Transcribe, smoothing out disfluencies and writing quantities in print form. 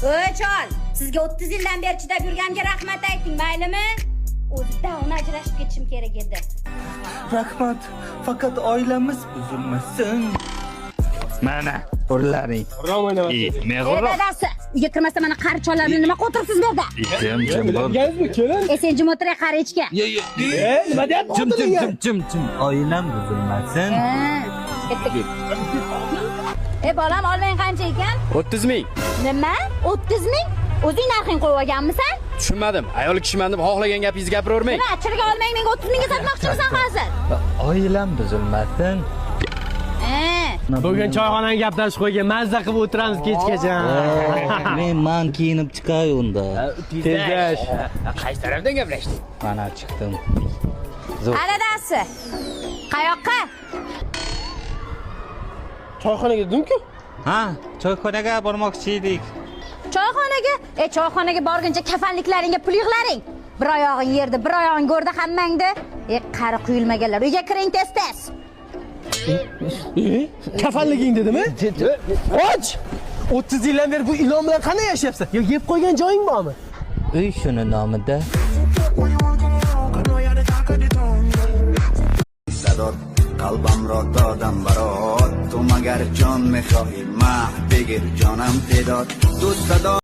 Oy chol, sizga 30 yildan beri chidab yurgamga rahmat ayting, maylimi? O'zida uni ajrashib ketishim kerak edi. Rahmat, faqat oilamiz buzilmasin. Mana, qo'llaring. Men Dadasi, uyga kirmasa mana qari chollarni nima qo'tirsiz bu yerda? Jim bo'l. Sen jim o'tiray qari ichga. Nima deyapsiz? Jim. Oilam buzilmasin. Bolam olmang qancha ekan? 30 ming. Nima? 30 ming? O'zing narxing qo'yib olganmisan? Tushunmadim. Ayol kishiman deb xohlagan gapingizni gapiravermang. Nima, chirga olmang, menga 30 mingga sotmoqchimisan hozir? Oilam buzilmasin. Bugun choyxonaga gaplashib qo'ygan, mazza qilib o'tiramiz kechgacha. Men kiyinib chiqay unda. Tezlash. Qaysi tarafdan gaplashding? Mana chiqdim. Dadasi. Qayoqqa? Choyxonaga dedim-ku. Ha, choyxonaga bormoqchi edik. Choyxonaga? Choyxonaga borguncha kafanliklaringga pul yig'laring. Bir oyog'ing yerda, bir oyog'ing go'rda hammangda. Qari quyilmaganlar, uyga kiring tez-tez. Kafanliging dedimi? Och! 30 yildan beri bu ilon bilan qanday yashayapsan? Yo, yeb qo'ygan joying bormi? Uy shuni nomida. قلبم را دادم برات تو مگر جان میخواهی مه بگیر جانم تعداد دوست